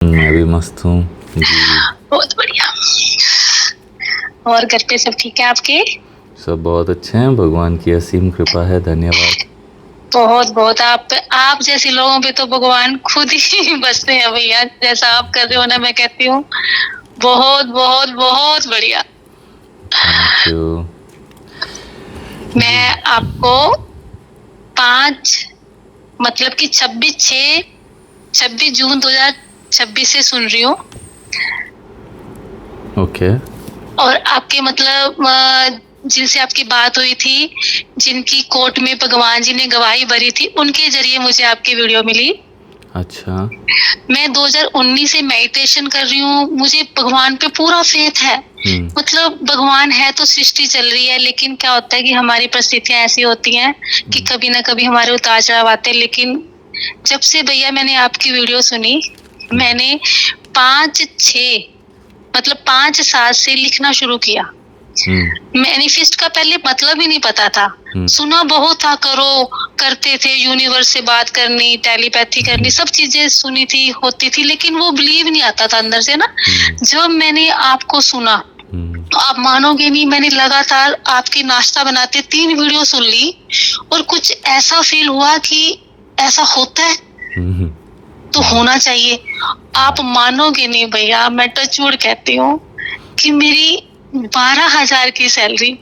मैं भी मस्त हूँ जी। बहुत बढ़िया। और घर पे सब ठीक है आपके? सब बहुत अच्छे हैं, भगवान की असीम कृपा है, धन्यवाद। बहुत बहुत आप जैसे लोगों पे तो भगवान खुद ही बसते हैं भैया। जैसा आप कर रहे हो ना, मैं कहती हूँ बहुत बहुत बहुत बढ़िया। Thank you. मैं आपको 5 मतलब कि 26 जून 2026 से सुन रही हूँ। ओके। और आपके मतलब जिनसे आपकी बात हुई थी, जिनकी कोर्ट में भगवान जी ने गवाही भरी थी, उनके जरिए मुझे आपकी वीडियो मिली। अच्छा। मैं 2019 से मेडिटेशन कर रही हूँ। मुझे भगवान पे पूरा फेथ है। मतलब भगवान है तो सृष्टि चल रही है, लेकिन क्या होता है कि हमारी परिस्थितियां ऐसी होती हैं कि कभी ना कभी हमारे उतार चढ़ाव आते हैं। लेकिन जब से भैया मैंने आपकी वीडियो सुनी, मैंने 5 से लिखना शुरू किया। मैनिफेस्ट का पहले मतलब ही नहीं पता था। सुना बहुत था, करते थे, यूनिवर्स से बात करनी, टेलीपैथी करनी, सब चीजें सुनी थी, होती थी, लेकिन वो बिलीव नहीं आता था अंदर से ना। जब मैंने आपको सुना, आप मानोगे नहीं, मैंने लगातार आपकी नाश्ता बनाते 3 वीडियो सुन ली और कुछ ऐसा फील हुआ कि ऐसा होता है तो होना चाहिए। आप मानोगे नहीं भैया, मैं टचवुड कहती हूँ कि मेरी 12,000 की सैलरी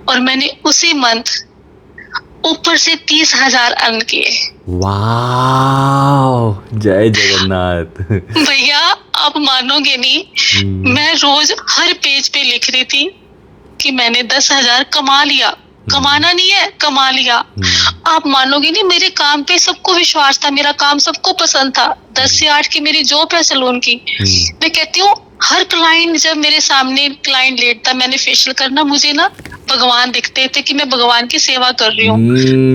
और मैंने उसी मंथ ऊपर से 30,000 अर्न किए। वाह, जय जगन्नाथ। भैया आप मानोगे नहीं, मैं रोज हर पेज पे लिख रही थी कि मैंने 10,000 कमा लिया। कमाना नहीं है, कमा लिया। आप मानोगे नहीं, मेरे काम पे सबको विश्वास था, मेरा काम सबको पसंद था। 10 से 8 की मेरी जॉब है सैलून की। मैं कहती हूँ हर क्लाइंट, जब मेरे सामने क्लाइंट लेटता, मैंने फेशियल करना, मुझे ना भगवान दिखते थे कि मैं भगवान की सेवा कर रही हूँ।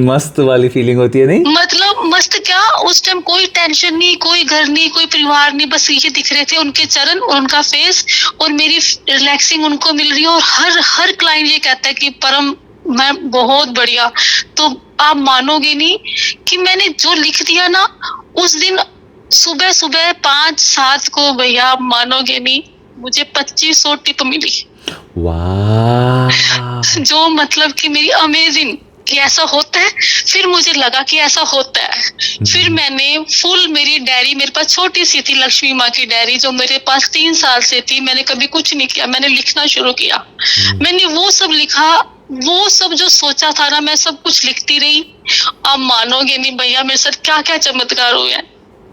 मस्त वाली फीलिंग होती है नहीं? मतलब मस्त क्या, उस टाइम कोई टेंशन नहीं, कोई घर नहीं, कोई परिवार नहीं, बस ये दिख रहे थे उनके चरण और उनका फेस, और मेरी रिलैक्सिंग उनको मिल रही है। और हर क्लाइंट ये कहता है कि परम मैं बहुत बढ़िया। तो आप मानोगे नहीं कि मैंने जो लिख दिया ना, उस दिन सुबह सुबह 5-7 को, भैया आप मानोगे नहीं, मुझे 2500 टिप मिली। वाह। जो मतलब कि मेरी अमेजिंग कि ऐसा होता है। फिर मुझे लगा कि ऐसा होता है। फिर मैंने फुल, मेरी डायरी मेरे पास छोटी सी थी, लक्ष्मी माँ की डायरी, जो मेरे पास 3 साल से थी। मैंने कभी कुछ नहीं किया, मैंने लिखना शुरू किया। मैंने वो सब लिखा, वो सब जो सोचा था ना, मैं सब कुछ लिखती रही। आप मानोगे नहीं भैया, मेरे साथ क्या क्या चमत्कार हुए हैं।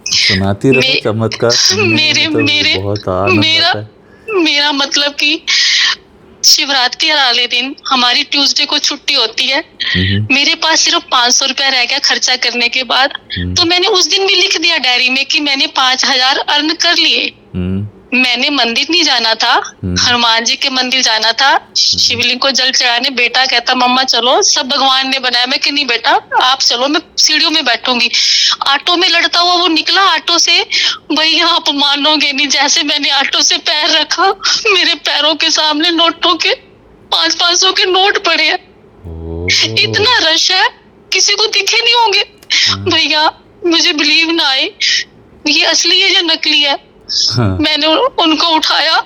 सुनाती रहो चमत्कार, मेरे तो मेरे बहुत आनंद आता है। मेरा मतलब कि शिवरात्रि वाले दिन हमारी ट्यूसडे को छुट्टी होती है। मेरे पास सिर्फ 500 रुपया रह गया खर्चा करने के बाद। तो मैंने उस दिन भी लिख दिया डायरी में कि मैंने 5,000 अर्न कर लिए। मैंने मंदिर नहीं जाना था, हनुमान जी के मंदिर जाना था, शिवलिंग को जल चढ़ाने। बेटा कहता मम्मा चलो, सब भगवान ने बनाया। मैं कि नहीं बेटा आप चलो, मैं सीढ़ियों में बैठूंगी। ऑटो में लड़ता हुआ वो निकला ऑटो से। भैया आप मानोगे नहीं, जैसे मैंने ऑटो से पैर रखा, मेरे पैरों के सामने नोटों के 500 के नोट पड़े हैं। इतना रश है, किसी को दिखे नहीं होंगे। भैया मुझे बिलीव ना आए, ये असली है या नकली है। मैंने उनको उठाया,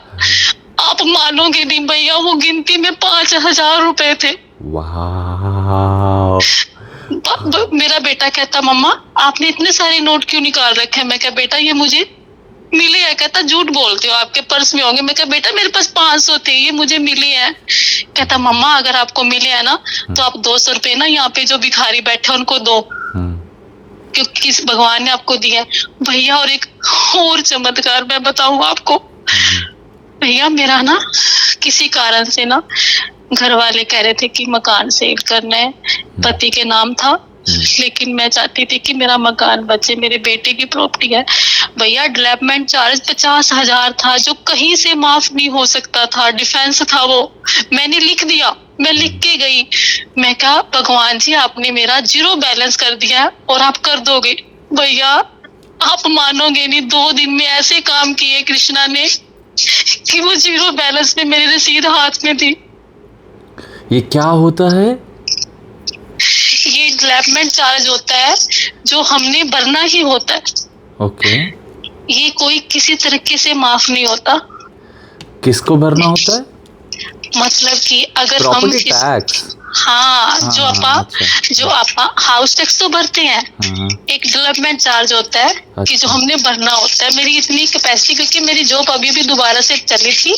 आप मानोगे नहीं भैया, वो गिनती में 5,000 रुपए थे। वाह। मेरा बेटा कहता मम्मा आपने इतने सारे नोट क्यों निकाल रखे हैं। मैं क्या बेटा ये मुझे मिले हैं। कहता झूठ बोलते हो, आपके पर्स में होंगे। मैं क्या बेटा मेरे पास 500 थे, ये मुझे मिले हैं। कहता मम्मा अगर आपको मिले हैं ना, तो आप 200 रुपए ना यहाँ पे जो भिखारी बैठे उनको दो, क्योंकि किस भगवान ने आपको दिया है। भैया और एक और चमत्कार मैं बताऊं आपको। भैया मेरा ना किसी कारण से ना, घर वाले कह रहे थे कि मकान सेल करना है, पति के नाम था, लेकिन मैं चाहती थी कि मेरा मकान बचे, मेरे बेटे की प्रॉपर्टी है। भैया डेवलपमेंट चार्ज 50,000 था, जो कहीं से माफ नहीं हो सकता था, डिफेंस था वो। मैंने लिख दिया, मैं लिख के गई। मैं कहा भगवान जी आपने मेरा 0 बैलेंस कर दिया है और आप कर दोगे। भैया आप मानोगे नहीं, 2 दिन में ऐसे काम किए कृष्णा ने कि वो 0 बैलेंस में मेरी रसीद हाथ में थी। ये क्या होता है? ये डेवलपमेंट चार्ज होता है जो हमने भरना ही होता है। ओके। ये कोई किसी तरीके से माफ नहीं होता। किसको भरना होता है? मतलब कि अगर हम प्रॉपर्टी टैक्स। हाँ, जो अच्छा। जो आपा हाउस टैक्स तो भरते हैं, हाँ। एक डेवलपमेंट चार्ज होता है कि जो अच्छा। हमने भरना होता है। मेरी इतनी कैपेसिटी, क्योंकि मेरी जॉब अभी भी दोबारा से चली थी,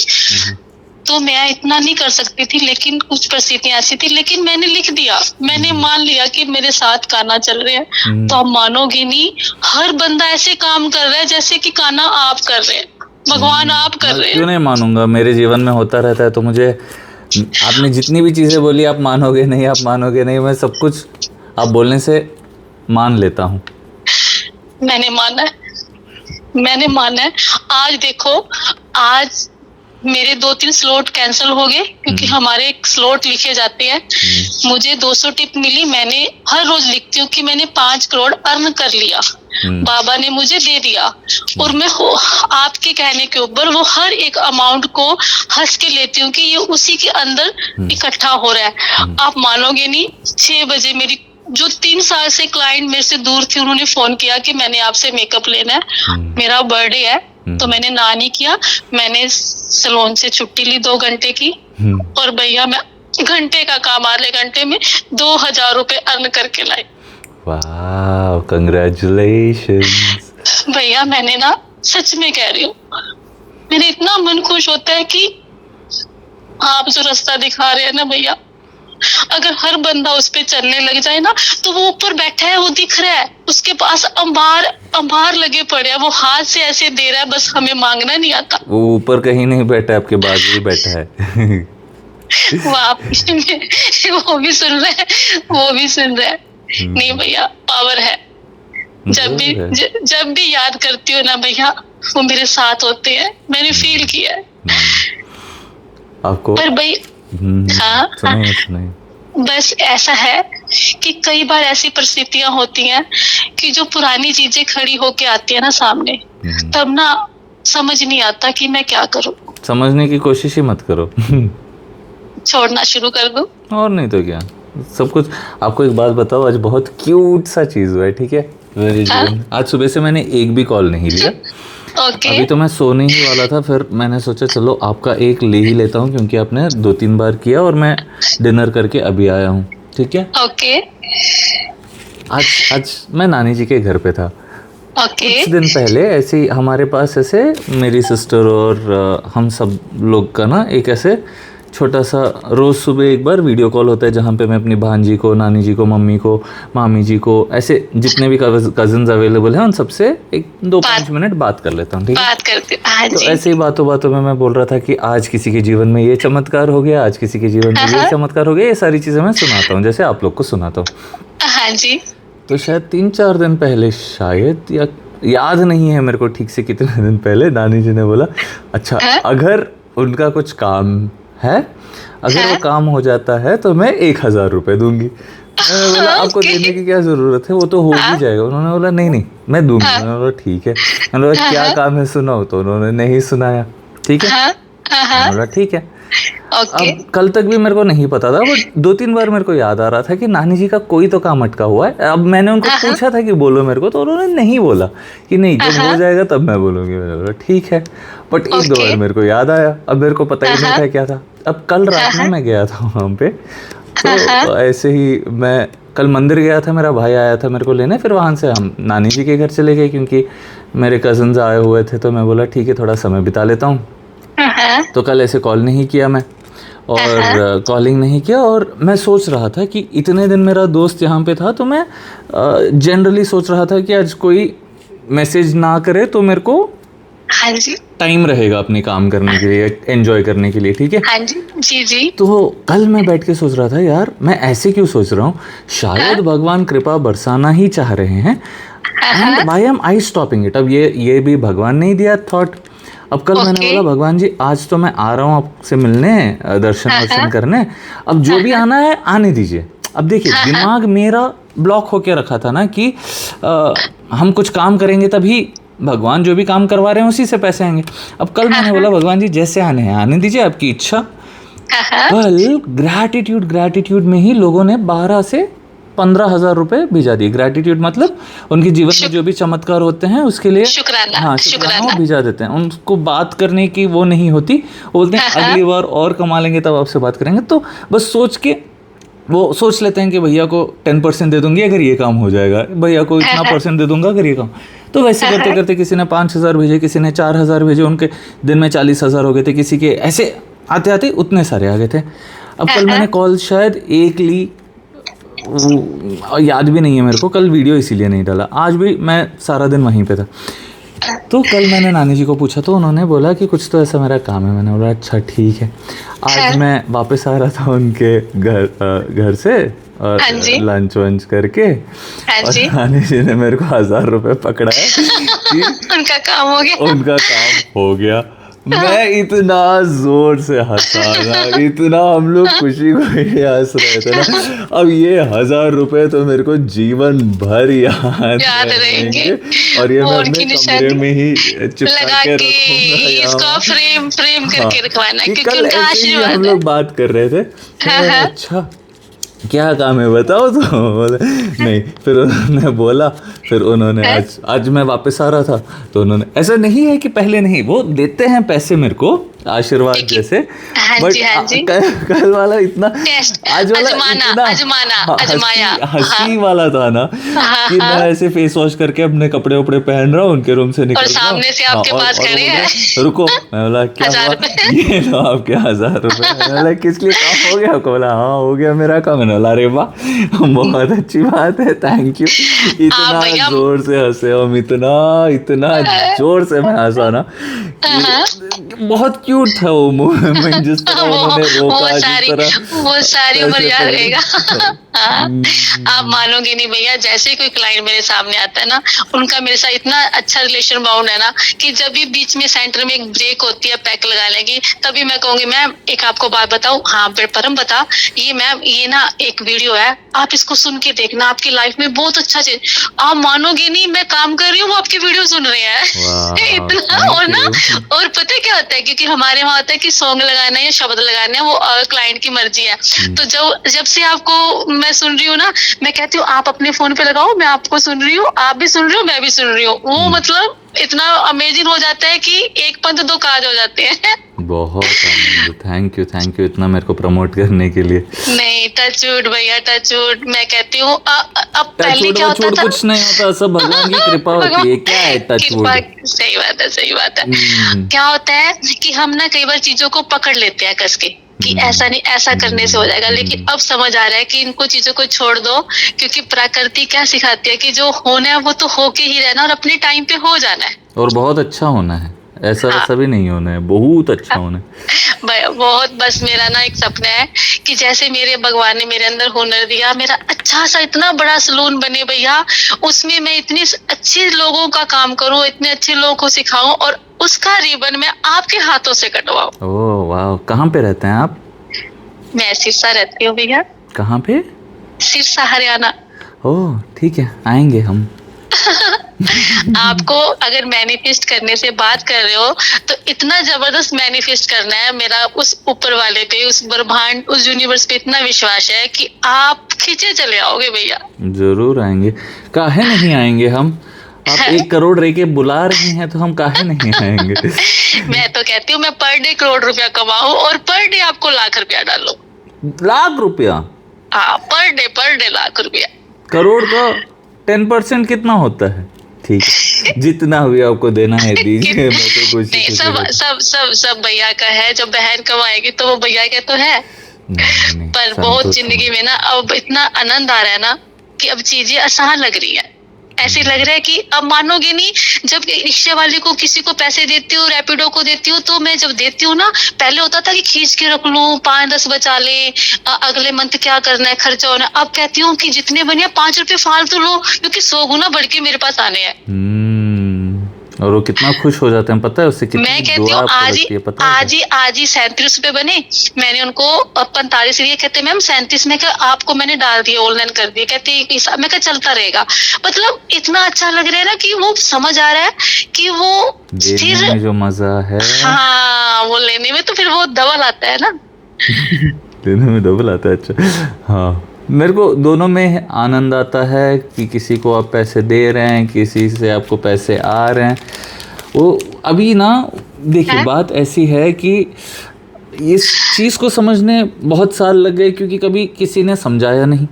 तो मैं इतना नहीं कर सकती थी, लेकिन कुछ परिस्थितियां ऐसी थी। लेकिन मैंने लिख दिया, मैंने मान लिया कि मेरे साथ कान्हा चल रहे हैं। तो आप मानोगे नहीं, हर बंदा ऐसे काम कर रहा है जैसे कि कान्हा आप कर रहे हैं, भगवान आप कर रहे हैं। क्यों नहीं मानूंगा, मेरे जीवन में होता रहता है। तो मुझे आपने जितनी भी चीज़ें बोली, आप मानोगे नहीं, आप मानोगे नहीं, मैं सब कुछ आप बोलने से मान लेता हूँ। मैंने माना है, मैंने माना है। आज देखो, आज मेरे 2-3 स्लॉट कैंसिल हो गए, क्योंकि हमारे स्लॉट लिखे जाते हैं। मुझे 200 टिप मिली। मैंने हर रोज लिखती हूँ कि मैंने 5 करोड़ अर्न कर लिया, बाबा ने मुझे दे दिया। और मैं आपके कहने के ऊपर वो हर एक अमाउंट को हंस के लेती हूँ कि ये उसी के अंदर इकट्ठा हो रहा है। आप मानोगे नहीं, 6 बजे मेरी जो 3 साल से क्लाइंट मेरे से दूर थी, उन्होंने फोन किया कि मैंने आपसे मेकअप लेना है, मेरा बर्थडे है। तो मैंने ना नहीं किया, मैंने सैलून से छुट्टी ली 2 घंटे की, और भैया मैं घंटे का काम आधे घंटे में 2000 रुपए अर्न करके लाई। वाह, कंग्रेचुलेशंस। भैया मैंने ना, सच में कह रही हूँ, मेरे इतना मन खुश होता है कि आप जो रास्ता दिखा रहे हैं ना भैया, अगर हर बंदा उस पे चलने लग जाए ना, तो वो ऊपर बैठा है, वो दिख रहा है, उसके पास अंबार लगे पड़े हैं, वो हाथ से ऐसे दे रहा है, बस हमें मांगना नहीं आता। वो ऊपर कहीं नहीं बैठा है, आपके बाजू ही बैठा है। वो भी सुन रहे हैं, वो भी सुन रहे हैं। नहीं भैया, पावर है। जब भी याद करती हूँ ना भैया, वो मेरे साथ होते हैं, मैंने फील किया है। आपको पर भाई, हाँ, सुनाइए। बस ऐसा है कि कई बार ऐसी परिस्थितियां होती हैं कि जो पुरानी चीजें खड़ी होके आती है ना सामने, तब ना समझ नहीं आता कि मैं क्या करूं। समझने की कोशिश ही मत करो। छोड़ना शुरू कर दूं। और नहीं तो क्या, सब कुछ। आपको एक बात बताओ, आज बहुत क्यूट सा चीज़ हुआ है, ठीक है मेरे जीवन में। आज सुबह से मैंने एक भी कॉल नहीं लिया। अभी तो मैं सोने ही वाला था, फिर मैंने सोचा चलो आपका एक ले ही लेता हूँ, क्योंकि आपने 2-3 बार किया और मैं डिनर करके अभी आया हूँ, ठीक है। ओके। आज मैं नानी जी के घर पे था। ओके। कुछ दिन पहले ऐसे ही हमारे पास ऐसे मेरी सिस्टर और हम सब लोग का ना एक ऐसे छोटा सा रोज़ सुबह एक बार वीडियो कॉल होता है, जहाँ पे मैं अपनी भांजी को, नानी जी को, मम्मी को, मामी जी को, ऐसे जितने भी कजिन्स अवेलेबल हैं उन सबसे 1-2-5 मिनट बात कर लेता हूँ, ठीक है। बात करते, हाँ तो जी। ऐसे ही बातों बातों में मैं बोल रहा था कि आज किसी के जीवन में ये चमत्कार हो गया, आज किसी के जीवन में ये चमत्कार हो गया। ये सारी चीज़ें मैं सुनाता हूँ, जैसे आप लोग को सुनाता हूँ। हाँ जी। तो शायद 3-4 दिन पहले, शायद, या याद नहीं है मेरे को ठीक से कितने दिन पहले, नानी जी ने बोला अच्छा अगर उनका कुछ काम है, अगर वो काम हो जाता है तो मैं 1000 रुपये दूंगी। मैंने बोला आपको देने की क्या ज़रूरत है, वो तो हो ही जाएगा। उन्होंने बोला नहीं मैं दूंगी। मैंने बोला ठीक है। मैंने बोला क्या काम है सुनाओ, तो उन्होंने नहीं सुनाया, ठीक है। मैंने बोला ठीक है। अब कल तक भी मेरे को नहीं पता था, बट 2-3 बार मेरे को याद आ रहा था कि नानी जी का कोई तो काम अटका हुआ है। अब मैंने उनको पूछा था कि बोलो मेरे को, तो उन्होंने नहीं बोला कि नहीं जब हो जाएगा तब मैं बोलूँगी। मैंने बोला ठीक है। बट 1-2 बार मेरे को याद आया, अब मेरे को पता ही नहीं था क्या था। अब कल रात में मैं गया था वहाँ पे, तो ऐसे ही मैं कल मंदिर गया था, मेरा भाई आया था मेरे को लेने, फिर वहाँ से हम नानी जी के घर चले गए, क्योंकि मेरे कज़न्स आए हुए थे। तो मैं बोला ठीक है थोड़ा समय बिता लेता हूँ। तो कल ऐसे कॉल नहीं किया मैं, और कॉलिंग नहीं किया। और मैं सोच रहा था कि इतने दिन मेरा दोस्त यहाँ पे था, तो मैं जनरली सोच रहा था कि आज कोई मैसेज ना करे तो मेरे को हाँ जी टाइम रहेगा अपने काम करने के लिए, एंजॉय करने के लिए, ठीक है। हाँ जी जी जी। तो कल मैं बैठ के सोच रहा था यार मैं ऐसे क्यों सोच रहा हूँ, शायद भगवान कृपा बरसाना ही चाह रहे हैं, and why am I stopping it. अब ये भी भगवान ने ही दिया थॉट। अब कल मैंने बोला भगवान जी आज तो मैं आ रहा हूँ आपसे मिलने, दर्शन करने, अब जो भी आना है आने दीजिए। अब देखिए दिमाग मेरा ब्लॉक होके रखा था ना कि हम कुछ काम करेंगे तभी भगवान जो भी काम करवा रहे हैं उसी से पैसे आएंगे। अब कल मैंने बोला भगवान जी जैसे आने हैं आने दीजिए, आपकी इच्छा। कल ग्रैटिट्यूड में ही लोगों ने 12 से 15,000 रुपए भिजा दिए। ग्रेटिट्यूड मतलब उनके जीवन में जो भी चमत्कार होते हैं उसके लिए शुक्राना, हाँ शुक्राना वो भिजा देते हैं। उनको बात करने की वो नहीं होती, वो बोलते हैं अगली बार और कमा लेंगे तब आपसे बात करेंगे। तो बस सोच के वो सोच लेते हैं कि भैया को 10% दे दूंगी अगर ये काम हो जाएगा, भैया को इतना % दे दूंगा अगर ये काम। तो वैसे करते करते किसी ने 5,000 भेजे, किसी ने 4,000 भेजे, उनके दिन में 40,000 हो गए थे, किसी के ऐसे आते आते उतने सारे आ गए थे। अब कल मैंने कॉल शायद एक ली, याद भी नहीं है मेरे को, कल वीडियो इसीलिए नहीं डाला, आज भी मैं सारा दिन वहीं पे था। तो कल मैंने नानी जी को पूछा तो उन्होंने बोला कि कुछ तो ऐसा मेरा काम है। मैंने बोला अच्छा ठीक है। आज मैं वापस आ रहा था उनके घर से और लंच वंच करके, और नानी जी ने मेरे को 1,000 रुपए पकड़ा है कि उनका काम हो गया, उनका काम हो गया। मैं इतना जोर से हंसा ना, इतना हम लोग खुशी को हंस रहे थे ना। अब ये 1,000 रुपए तो मेरे को जीवन भर याद रहेंगे, और ये मैं अपने कमरे में ही चिपका के रखूंगा। इसको फ्रेम करके रखवाना, क्योंकि उनका आशीर्वाद। हम लोग बात कर रहे थे, अच्छा क्या काम है बताओ, तो बोले नहीं। फिर उन्होंने बोला, फिर उन्होंने आज मैं वापस आ रहा था तो उन्होंने, ऐसा नहीं है कि पहले नहीं, वो देते हैं पैसे मेरे को आशीर्वाद जैसे, बट कल वाला इतना, आज वाला इतना हंसी वाला था ना कि मैं ऐसे फेस वॉश करके अपने कपड़े उपड़े पहन रहा हूँ, उनके रूम से निकल रहा हूँ, सामने से आपके पास खड़े हैं, रुको। मैं बोला क्या हुआ, ये लो आपके 1,000 रुपए। मैंने बोला किस लिए, काम हो गया आपको? बोला हाँ हो गया मेरा काम। मैंने बोला अरे वाह बहुत अच्छी बात है, थैंक यू। इतना जोर से हंसे हम, इतना जोर से मैं हंसा ना, बहुत क्यूट था वो मोमेंट, जिस तरह उन्होंने रोका, जिस तरह वो सारी उम्र याद रहेगा। आप मानोगे नहीं भैया, जैसे कोई क्लाइंट मेरे सामने आता है ना, उनका मेरे साथ इतना अच्छा रिलेशन बाउंड है ना कि जब भी बीच में सेंटर में एक ब्रेक होती है पैक लगा लेगी, तभी मैं कहूंगी मैम एक आपको बात बताऊं। हाँ परम बता। ये मैम ये ना एक वीडियो है, आप इसको सुन के देखना, आपकी लाइफ में बहुत अच्छा चीज। आप मानोगे नहीं, मैं काम कर रही हूँ, वो आपकी वीडियो सुन रहे हैं। इतना। और ना, और पता है क्या होता है, क्योंकि हमारे वहाँ होता है कि सॉन्ग लगाना या शब्द लगाना है वो क्लाइंट की मर्जी है। तो जब से आपको मैं सुन रही हूँ ना, मैं कहती हूँ आप अपने फोन पे लगाओ, मैं आपको सुन रही हूँ, आप भी सुन रही हो, मैं भी सुन रही हूँ। वो मतलब इतना अमेजिंग हो जाता है कि एक पंथ दो काज हो जाते हैं। बहुत थैंक यू इतना मेरे को प्रमोट करने के लिए। नहीं टचवुड भैया, टचवुड। मैं कहती हूँ अब पहले क्या होता था, कुछ नहीं होता, सब भगवान की कृपा होती है। क्या है टचवुड? सही बात है। क्या होता है कि हम ना कई बार चीजों को पकड़ लेते हैं कस के कि ऐसा नहीं, ऐसा करने से हो जाएगा, लेकिन अब समझ आ रहा है कि इनको चीजों को छोड़ दो, क्योंकि प्रकृति क्या सिखाती है कि जो होना है वो तो होके ही रहना और अपने टाइम पे हो जाना है, और बहुत अच्छा होना है, ऐसा वैसा भी नहीं होना है, बहुत अच्छा होना है। बहुत। बस मेरा ना एक सपना है कि जैसे मेरे भगवान ने मेरे अंदर हुनर दिया, मेरा अच्छा सा इतना बड़ा सलून बने भैया, उसमें मैं इतने अच्छे लोगों का काम करूं, इतने अच्छे लोगों को सिखाऊं, और उसका रिबन मैं आपके हाथों से कटवाऊं। ओह वाह, कहाँ पे रहते हैं आप? मैं सिरसा रहती हूँ भैया। कहाँ पे? सिरसा हरियाणा। ओह ठीक है, आएंगे हम। आपको अगर मैनिफेस्ट करने से बात कर रहे हो तो इतना जबरदस्त मैनिफेस्ट करना है, मेरा उस ऊपर वाले पे, उस ब्रह्मांड, उस यूनिवर्स पे इतना विश्वास है कि आप खींचे चले आओगे भैया। जरूर आएंगे, काहे नहीं आएंगे हम। आप 1 करोड़ रह के बुला रहे हैं तो हम काहे नहीं आएंगे। मैं तो कहती हूँ मैं पर डे करोड़ रुपया कमाऊं और पर डे आपको लाख रुपया डालो। लाख रुपया? हाँ, पर डे लाख रुपया। करोड़ का 10% कितना होता है? ठीक है, जितना भी आपको देना है दीजिए, मैं तो कुछ नहीं। सब भैया का है, जब बहन कमाएगी तो वो भैया का तो है। नहीं, पर बहुत जिंदगी में ना अब इतना आनंद आ रहा है ना कि अब चीजें आसान लग रही है। ऐसे लग रहा है कि अब मानोगे नहीं, जब रिक्शे वाले को किसी को पैसे देती हूँ, रैपिडो को देती हूँ, तो मैं जब देती हूँ ना, पहले होता था कि खींच के रख लूं, 5-10 बचा ले, अगले मंथ क्या करना है, खर्चा होना। अब कहती हूँ कि जितने बने 5 रुपए फालतू लो, क्योंकि 100 गुना बढ़ के मेरे पास आने हैं। और वो कितना खुश हो जाते हैं पता है, उससे कितनी मैं कहती हूँ आज ही 37 रुपए बने। मैंने उनको 45 लिए, कहते मैम 37 में आपको मैंने डाल दिया, ऑनलाइन कर दिया। कहते मैं क्या चलता रहेगा। मतलब इतना अच्छा लग रहा है ना कि वो समझ आ रहा है कि वो देने में जो मजा है, हाँ वो लेने में तो फिर वो डबल आता है ना। देने में डबल आता है। अच्छा हाँ मेरे को दोनों में आनंद आता है कि किसी को आप पैसे दे रहे हैं, किसी से आपको पैसे आ रहे हैं। वो अभी ना देखिए बात ऐसी है कि इस चीज़ को समझने बहुत साल लग गए क्योंकि कभी किसी ने समझाया नहीं।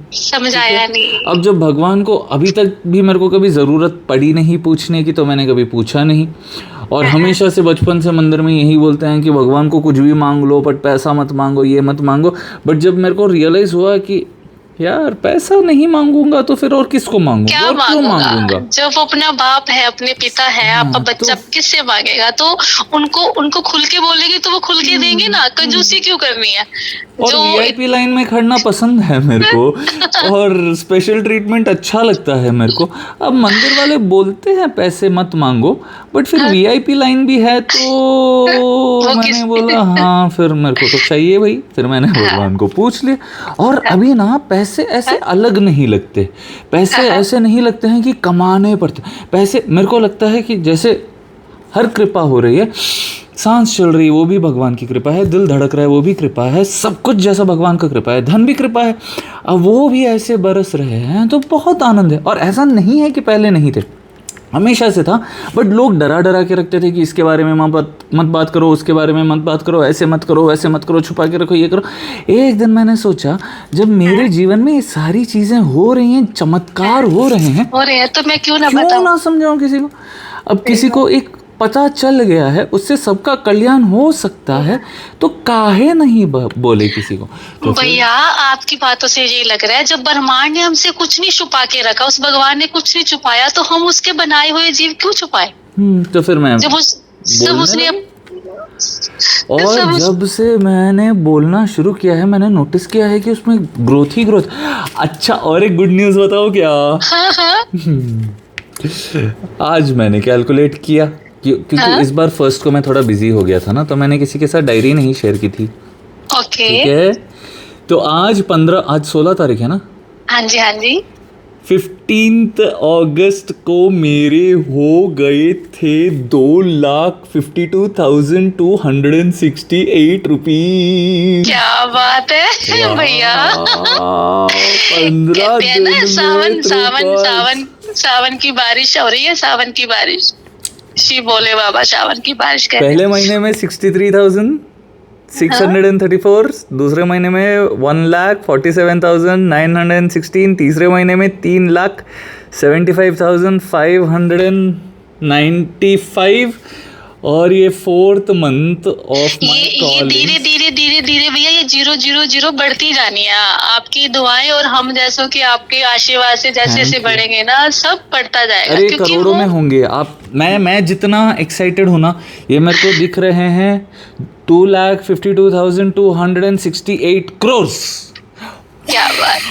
अब जब भगवान को अभी तक भी मेरे को कभी ज़रूरत पड़ी नहीं पूछने की, तो मैंने कभी पूछा नहीं। और हमेशा से बचपन से मंदिर में यही बोलते हैं कि भगवान को कुछ भी मांग लो, बट पैसा मत मांगो, ये मत मांगो। बट जब मेरे को रियलाइज़ हुआ कि यार पैसा नहीं मांगूंगा तो फिर और किसको मांगूंगा, क्या और क्यों मांगूंगा? जब वो अपना बाप है, अपने पिता है, आपका बच्चा किससे मांगेगा? तो उनको खुल के बोलेगी तो वो खुल के देंगे ना, कंजूसी क्यों करनी है? और वीआईपी लाइन में खड़ना पसंद है मेरे को, और स्पेशल ट्रीटमेंट अच्छा लगता है मेरे को। अब मंदिर वाले बोलते हैं पैसे मत मांगो, बट फिर वीआईपी लाइन भी है तो मैंने बोला हाँ फिर मेरे को तो चाहिए भाई। फिर मैंने भगवान को पूछ लिया। और अभी ना पैसे ऐसे अलग नहीं लगते, पैसे ऐसे नहीं लगते हैं कि कमाने पड़ते। पैसे मेरे को लगता है कि जैसे हर कृपा हो रही है, सांस चल रही है वो भी भगवान की कृपा है, दिल धड़क रहा है वो भी कृपा है, सब कुछ जैसा भगवान का कृपा है, धन भी कृपा है। अब वो भी ऐसे बरस रहे हैं तो बहुत आनंद है। और ऐसा नहीं है कि पहले नहीं थे, हमेशा से था। बट लोग डरा डरा के रखते थे कि इसके बारे में मत बात करो, उसके बारे में मत बात करो, ऐसे मत करो, वैसे मत करो, छुपा के रखो, ये करो। एक दिन मैंने सोचा जब मेरे जीवन में ये सारी चीज़ें हो रही हैं, चमत्कार हो रहे हैं तो मैं क्यों ना समझाऊं किसी को। अब किसी को एक पता चल गया है, उससे सबका कल्याण हो सकता है, तो काहे नहीं बोले किसी को। तो भैया आपकी बातों से ये लग रहा है जब ब्रह्मांड ने हमसे कुछ नहीं छुपा के रखा, उस भगवान ने कुछ नहीं छुपाया, तो हम उसके बनाए हुए जीव क्यों छुपाए? तो फिर मैं जब उसने और जब से मैंने बोलना शुरू किया है, मैंने नोटिस किया है कि उसमें ग्रोथ ही ग्रोथ। अच्छा, और एक गुड न्यूज़ बताओ क्या? आज मैंने कैलकुलेट किया क्योंकि इस बार फर्स्ट को मैं थोड़ा बिजी हो गया था ना, तो मैंने किसी के साथ डायरी नहीं शेयर की थी। ठीक है, तो आज 16 तारीख है ना? हाँ जी 15 अगस्त को मेरे हो गए थे 2,52,268 रुपीज। क्या बात है भैया। 15 दिन में सावन की बारिश हो रही है, सावन की बारिश। शिव बोले बाबा सावन की बारिश कहते। पहले महीने में 63,634, दूसरे महीने में 1,47,916, तीसरे महीने में 3,75,595, और ये 4th month ऑफ ये धीरे धीरे भैया ये 000 बढ़ती जानी है। आपकी दुआएं और हम जैसों की आपके आशीर्वाद से जैसे जैसे बढ़ेंगे ना, सब बढ़ता जाएगा। अरे करोड़ों में होंगे आप। मैं जितना एक्साइटेड हूँ ना, ये मेरे को दिख रहे हैं 2,52,268 crores। क्या बात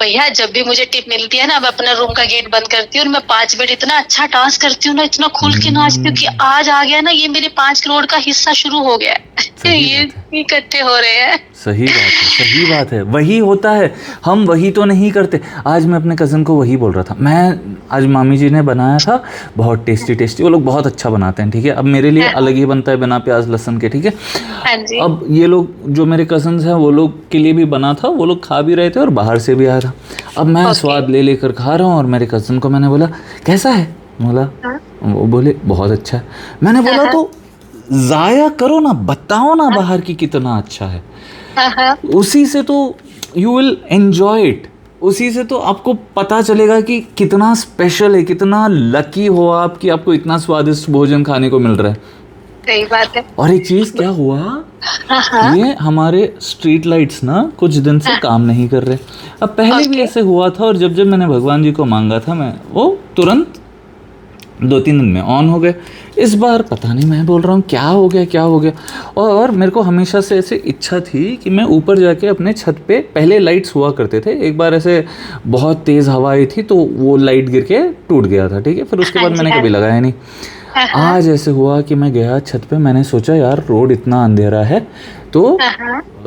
भैया। जब भी मुझे टिप मिलती है ना, मैं अपना रूम का गेट बंद करती हूँ और मैं 5 मिनट इतना अच्छा डांस करती हूँ ना, इतना खुल के नाचती हूँ कि आज आ गया ना, ये मेरे 5 करोड़ का हिस्सा शुरू हो गया है। ये इकट्ठे हो रहे हैं। सही बात है, वही होता है। हम वही तो नहीं करते। आज मैं अपने कज़न को वही बोल रहा था। आज मामी जी ने बनाया था, बहुत टेस्टी, वो लोग बहुत अच्छा बनाते हैं, ठीक है। अब मेरे लिए अलग ही बनता है बिना प्याज लहसुन के, ठीक है। अब ये लोग जो मेरे कज़न्स हैं वो लोग के लिए भी बना था, वो लोग खा भी रहे थे और बाहर से भी आया था। अब मैं स्वाद लेकर खा रहा हूँ और मेरे कज़न को मैंने बोला कैसा है? बोला, वो बोले बहुत अच्छा है। मैंने बोला तो जाया करो ना, बताओ ना बाहर की कितना अच्छा है। उसी से तो यू विल एंजॉय इट, उसी से तो आपको पता चलेगा कि कितना स्पेशल है, कितना लकी हो आप कि आपको इतना स्वादिष्ट भोजन खाने को मिल रहा है। सही बात है। और एक चीज क्या हुआ, ये हमारे स्ट्रीट लाइट्स ना कुछ दिन से काम नहीं कर रहे। अब पहले भी ऐसे हुआ था, और जब मैंने भगवान जी को मांगा था, मैं वो तुरंत 2-3 दिन में ऑन हो गए। इस बार पता नहीं, मैं बोल रहा हूँ क्या हो गया। और मेरे को हमेशा से ऐसे इच्छा थी कि मैं ऊपर जाके अपने छत पे, पहले लाइट्स हुआ करते थे, एक बार ऐसे बहुत तेज़ हवा आई थी तो वो लाइट गिर के टूट गया था, ठीक है। फिर उसके बाद मैंने कभी लगाया नहीं। आज ऐसे हुआ कि मैं गया छत पे, मैंने सोचा यार रोड इतना अंधेरा है तो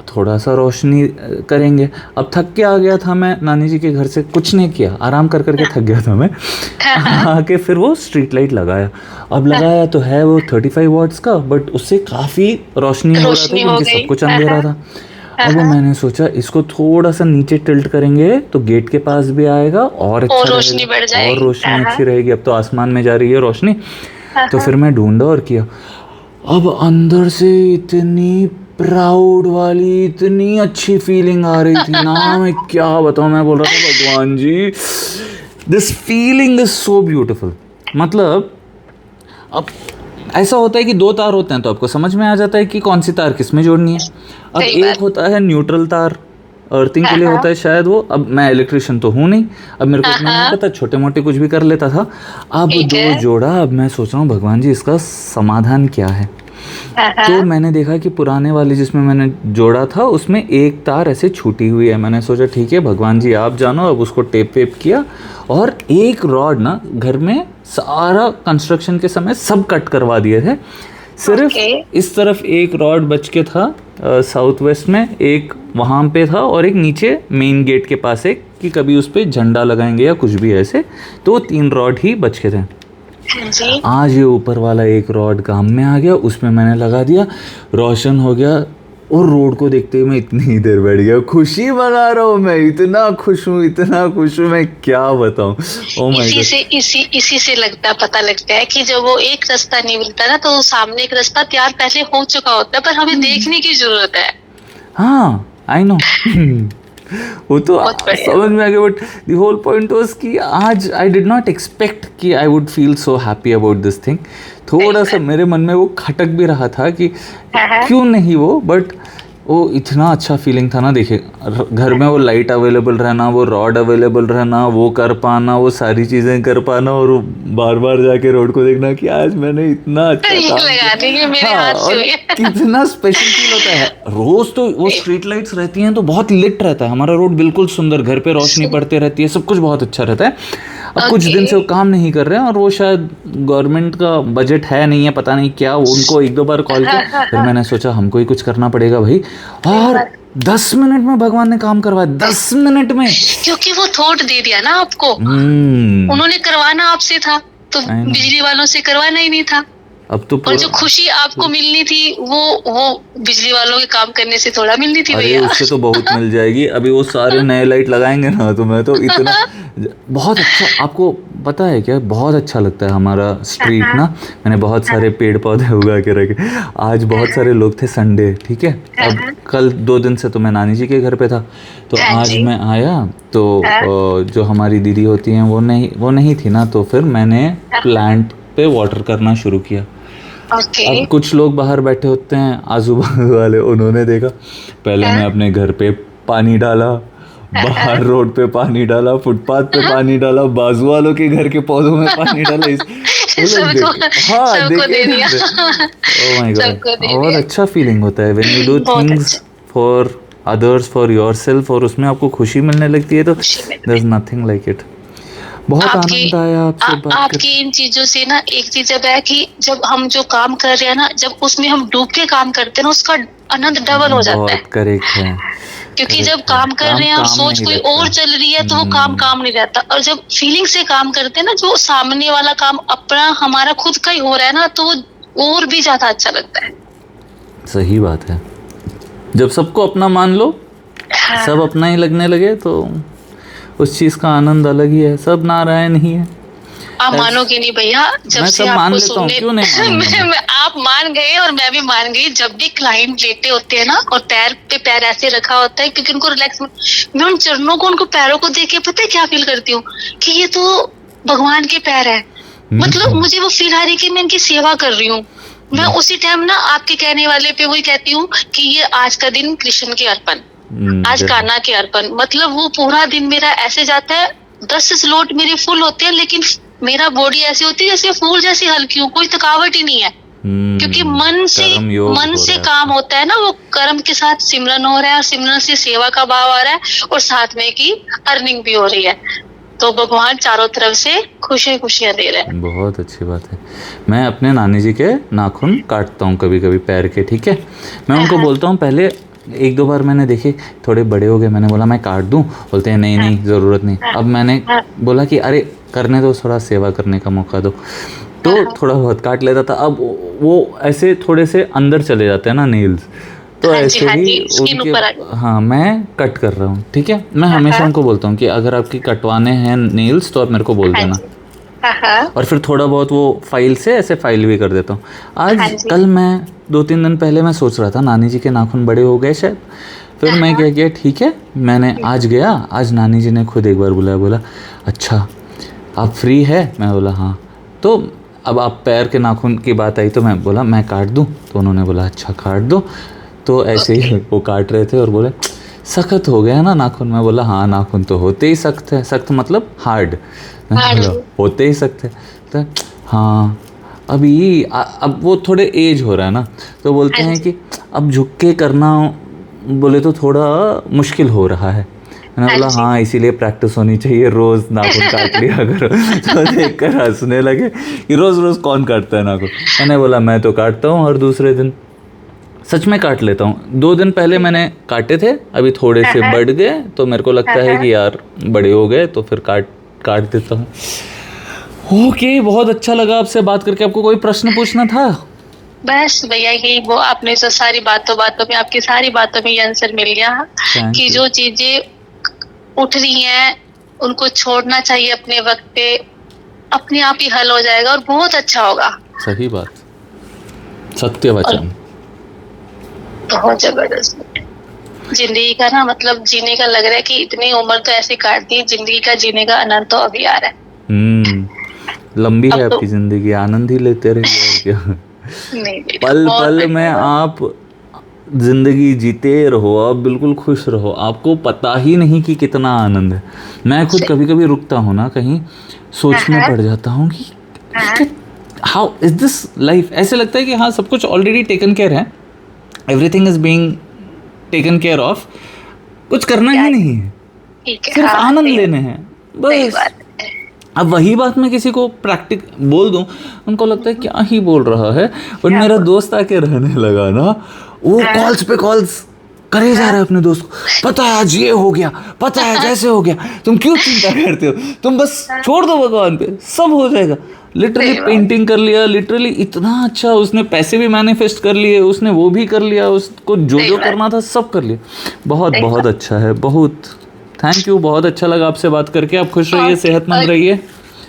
थोड़ा सा रोशनी करेंगे। अब थक के आ गया था मैं नानी जी के घर से, कुछ नहीं किया, आराम कर करके थक गया था मैं। आके फिर वो स्ट्रीट लाइट लगाया। अब लगाया तो है वो 35 वॉट्स का, बट उससे काफ़ी रोशनी हो रहा था क्योंकि सब कुछ अंधेरा था। अब मैंने सोचा इसको थोड़ा सा नीचे टिल्ट करेंगे तो गेट के पास भी आएगा और अच्छा और रोशनी रहेगा, बढ़ जाएगी। और रोशनी अच्छी रहेगी। अब तो आसमान में जा रही है रोशनी। तो फिर मैं ढूंढा और किया। अब अंदर से इतनी प्राउड वाली, इतनी अच्छी फीलिंग आ रही थी ना, मैं क्या बताऊँ। मैं बोल रहा था भगवान जी, this feeling is so beautiful. मतलब अब ऐसा होता है कि दो तार होते हैं तो आपको समझ में आ जाता है कि कौन सी तार किस में जोड़नी है। अब एक होता है न्यूट्रल तार, अर्थिंग के लिए होता है शायद वो। अब मैं इलेक्ट्रिशियन तो हूँ नहीं, अब मेरे को इतना नहीं पता, छोटे मोटे कुछ भी कर लेता था। अब दो जोड़ा, अब मैं सोच रहा हूँ भगवान जी इसका समाधान क्या है। तो मैंने देखा कि पुराने वाले जिसमें मैंने जोड़ा था उसमें एक तार ऐसे छूटी हुई है। मैंने सोचा ठीक है भगवान जी आप जानो। अब उसको टेप वेप किया और एक रॉड ना, घर में सारा कंस्ट्रक्शन के समय सब कट करवा दिए थे, सिर्फ इस तरफ एक रॉड बच के था साउथ वेस्ट में, एक वहाँ पे था और एक नीचे मेन गेट के पास एक, कि कभी उस पर झंडा लगाएंगे या कुछ भी ऐसे। तो 3 रॉड ही बच के थे। आज ये ऊपर वाला एक रॉड काम में आ गया, उसमें मैंने लगा दिया, रोशन हो गया। और रोड को देखते हुए मैं इतनी देर बैठ गया, खुशी मना रहा हूँ मैं, इतना खुश हूँ, इतना खुश हूँ, मैं क्या बताऊँ। ओ माय गॉड, इसी से पता लगता है कि जब वो एक रास्ता नहीं मिलता ना, तो सामने एक रास्ता तैयार पहले हो चुका होता है, पर हमें देखने की जरूरत है। हाँ आई नो वो तो समझ में आ गया। But the whole point was कि आज आई डिड नॉट एक्सपेक्ट कि I would feel so happy about this thing. थोड़ा सा मेरे मन में वो खटक भी रहा था कि क्यों नहीं वो, बट वो इतना अच्छा फीलिंग था ना। देखिए घर में वो लाइट अवेलेबल रहना, वो रॉड अवेलेबल रहना, वो कर पाना, वो सारी चीज़ें कर पाना, और वो बार बार जाके रोड को देखना कि आज मैंने इतना अच्छा काम किया। हाँ, और कितना स्पेशल फील होता है। रोज़ तो वो स्ट्रीट लाइट्स रहती हैं तो बहुत लिट रहता है हमारा रोड, बिल्कुल सुंदर, घर पे रोशनी पड़ती रहती है, सब कुछ बहुत अच्छा रहता है। अब कुछ दिन से वो काम नहीं कर रहे हैं और वो शायद गवर्नमेंट का बजट है नहीं है, पता नहीं क्या। उनको 1-2 बार कॉल किया, फिर मैंने सोचा हमको ही कुछ करना पड़ेगा भाई। और 10 मिनट में भगवान ने काम करवाया, 10 मिनट में, क्योंकि वो थॉट दे दिया ना आपको। उन्होंने करवाना आपसे था, तो बिजली वालों से करवाना ही नहीं था। अब तो और जो खुशी आपको मिलनी थी वो बिजली वालों के काम करने से थोड़ा मिलनी थी भैया। अरे उससे तो बहुत मिल जाएगी। अभी वो सारे नए लाइट लगाएंगे ना, तो मैं तो इतना बहुत अच्छा, आपको पता है क्या, बहुत अच्छा लगता है हमारा स्ट्रीट ना। मैंने बहुत सारे पेड़ पौधे उगा के रखे। आज बहुत सारे लोग थे, संडे, ठीक है। अब कल 2 दिन से तो मैं नानी जी के घर पे था, तो आज मैं आया तो जो हमारी दीदी होती हैं वो नहीं थी ना, तो फिर मैंने प्लांट पे वाटर करना शुरू किया। अब कुछ लोग बाहर बैठे होते हैं आजू बाजू वाले, उन्होंने देखा, पहले मैं अपने घर पे पानी डाला, बाहर रोड पे पानी डाला, फुटपाथ पे पानी डाला, बाजू वालों के घर के पौधों में पानी डाला। हाँ देखिए, ओह माय गॉड, बहुत अच्छा फीलिंग होता है when you do things for others, for yourself, और उसमें आपको खुशी मिलने लगती है, तो there is nothing like it. बहुत आनंद आया आपसे बात आपकी इन चीजों से ना। एक चीज अब है कि जब हम जो काम कर रहे हैं ना, जब उसमें हम डूब के काम करते हैं ना, उसका आनंद डबल हो जाता है। करेक्ट है, क्योंकि जब काम कर रहे हैं और सोच कोई और चल रही है, तो वो काम नहीं रहता। और जब फीलिंग से काम करते हैं ना, जो सामने वाला काम अपना हमारा खुद का ही हो रहा है ना, तो वो और भी ज्यादा अच्छा लगता है। सही बात है। जब सबको अपना मान लो, सब अपना ही लगने लगे, तो उस चीज का आनंद अलग ही है। सब नारायण ही है। आप मानोगे नहीं भैया, जब से आपको सुनने आप मान गए और मैं भी मान गई। जब भी क्लाइंट लेटे होते हैं ना और पैर पे पैर ऐसे रखा होता है, क्योंकि उनको रिलैक्स, मैं उन चरणों को, उनको पैरों को देख के पता है क्या फील करती हूँ, कि ये तो भगवान के पैर है। मतलब मुझे वो फील आ रही है कि मैं इनकी सेवा कर रही हूँ। मैं उसी टाइम ना आपके कहने वाले पे वही कहती हूँ कि ये आज का दिन कृष्ण के अर्पण, आज कान्हा के अर्पण। मतलब वो पूरा दिन मेरा ऐसे जाता है, 10 स्लॉट मेरे फुल होते हैं, लेकिन मेरा बॉडी ऐसी होती है जैसे फूल जैसी हल्की हूँ, कोई थकावट ही नहीं है। क्योंकि मन से काम होता है ना, वो कर्म के साथ सिमरन हो रहा है, और सिमरन से सेवा का भाव आ रहा है, और साथ में की अर्निंग भी हो रही है। तो भगवान चारों तरफ से खुशियाँ दे रहे हैं। बहुत अच्छी बात है। मैं अपने नानी जी के नाखून काटता हूँ कभी कभी, पैर के, ठीक है। मैं उनको बोलता हूँ, पहले 1-2 बार मैंने देखे थोड़े बड़े हो गए, मैंने बोला मैं काट दूं, बोलते हैं नहीं ज़रूरत नहीं। अब मैंने बोला कि अरे करने दो, थोड़ा सेवा करने का मौका दो, तो थोड़ा बहुत काट लेता था। अब वो ऐसे थोड़े से अंदर चले जाते हैं ना नेल्स, तो हाँ जी, ऐसे हाँ ही जी, स्किन ऊपर आ गई। उनके, हाँ मैं कट कर रहा हूँ, ठीक है। मैं हाँ हमेशा हाँ उनको बोलता हूँ कि अगर आपकी कटवाने हैं नेल्स तो आप मेरे को बोल हाँ देना, जी। हाँ हाँ और फिर थोड़ा बहुत वो फाइल से ऐसे फाइल भी कर देता हूँ। हाँ आज जी। कल मैं 2-3 दिन पहले मैं सोच रहा था नानी जी के नाखून बड़े हो गए शायद, फिर हाँ मैं हाँ क्या किया, ठीक है मैंने आज गया, आज नानी जी ने खुद एक बार बुलाया, बोला अच्छा आप फ्री है, मैं बोला हाँ, तो अब आप पैर के नाखून की बात आई तो मैं बोला मैं काट दूँ, तो उन्होंने बोला अच्छा काट दो। तो ऐसे ओके। ही वो काट रहे थे और बोले सख्त हो गया ना नाखून, मैं बोला हाँ नाखून तो होते ही सख्त है, सख्त मतलब हार्ड, मैं हाँ बोला जी। होते ही सख्त है, तो हाँ अभी अब वो थोड़े एज हो रहा है ना, तो बोलते हाँ हैं जी। कि अब झुक के करना बोले तो थोड़ा मुश्किल हो रहा है। मैंने हाँ बोला जी। हाँ इसीलिए प्रैक्टिस होनी चाहिए, रोज़ नाखून काट लिया करो। तो देख कर हंसने लगे कि रोज़ रोज़ कौन काटता है नाखून। मैंने बोला मैं तो काटता हूँ हर दूसरे दिन, सच में काट लेता हूँ। 2 दिन पहले मैंने काटे थे, अभी थोड़े हाँ से हाँ बढ़ गए तो मेरे को हाँ लगता है हाँ। कि यार बड़े हो गए तो फिर काट काट देता हूँ। ओके, बहुत अच्छा लगा आपसे बात करके। आपको कोई प्रश्न पूछना था? बस भैया यही, वो आपने जो सारी बातों बातों में, आपकी सारी बातों में ये आंसर मिल गया कि थैंक यू। जो चीजें उठ रही हैं उनको छोड़ना चाहिए अपने वक्त पे, अपने आप ही हल हो जाएगा और बहुत अच्छा होगा। सही बात, सत्य और वचन। बहुत जबरदस्त जिंदगी का ना, मतलब जीने का लग रहा है कि इतनी उम्र तो ऐसे काट दी, जिंदगी का जीने का आनंद तो अभी आ रहा है। लंबी है अब तो आपकी ज़िंदगी, आनंद ही लेते रहिए और क्या। नहीं भैया, पल बहुत पल में धन्यवाद। आप ज़िंदगी जीते रहो, आप बिल्कुल खुश रहो, आपको पता ही नहीं कि कितना आनंद है। मैं खुद कभी कभी रुकता हूँ ना कहीं, हाँ सोच में हाँ पड़ जाता हूँ कि हाँ हाउ इज दिस लाइफ। ऐसे लगता है कि हाँ सब कुछ ऑलरेडी टेकन केयर है, everything is being taken care of, कुछ करना क्या ही है? नहीं है, ठीक है, सिर्फ हाँ आनंद सही, लेने हैं सही बस। बात है। अब वही बात मैं किसी को प्रैक्टिक बोल दूं, उनको लगता है क्या ही बोल रहा है। बट क्या मेरा बोल, दोस्त आके रहने लगा ना, वो हाँ कॉल्स पे कॉल्स करे जा हाँ रहा है अपने दोस्त को, पता है आज ये हो गया, पता है आज ऐसे हो गया, तुम क्यों चिंता करते हो, तुम बस हाँ, छोड़ दो भगवान पे, सब हो जाएगा। लिटरली सही बात, पेंटिंग कर लिया, लिटरली इतना अच्छा, उसने पैसे भी मैनिफेस्ट कर लिए, उसने वो भी कर लिया, उसको जो सही जो बात, करना था सब कर लिया। बहुत सही बहुत बात। अच्छा है, बहुत थैंक यू, बहुत अच्छा लगा आपसे बात करके। आप खुश रहिए, ओके, सेहतमंद रहिए,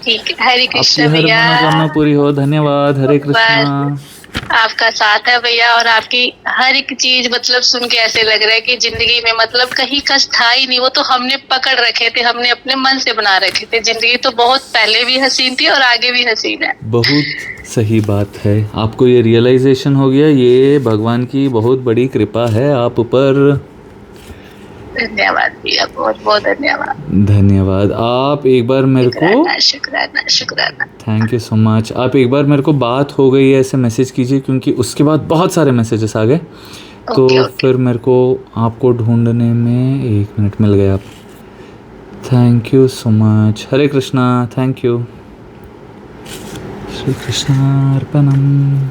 ठीक है, हरे आपकी कृष्ण हर भैया। मनोकामना पूरी हो। धन्यवाद, हरे कृष्णा। बस आपका साथ है भैया, और आपकी हर एक चीज मतलब सुन के ऐसे लग रहा है कि जिंदगी में मतलब कहीं कष्ट था ही नहीं, वो तो हमने पकड़ रखे थे, हमने अपने मन से बना रखे थे। जिंदगी तो बहुत पहले भी हसीन थी और आगे भी हसीन है। बहुत सही बात है, आपको ये रियलाइजेशन हो गया, ये भगवान की बहुत बड़ी कृपा है आप पर। धन्यवाद भैया, बहुत बहुत धन्यवाद। धन्यवाद। आप एक बार मेरे को, शुक्राना शुक्राना शुक्राना। थैंक यू सो मच, आप एक बार मेरे को बात हो गई है ऐसे मैसेज कीजिए, क्योंकि उसके बाद बहुत सारे मैसेजेस आ गए, तो ओके ओके। फिर मेरे को आपको ढूंढने में 1 मिनट मिल गया। आप, thank you so much, Hare Krishna, thank you, Shri कृष्णार्पणम।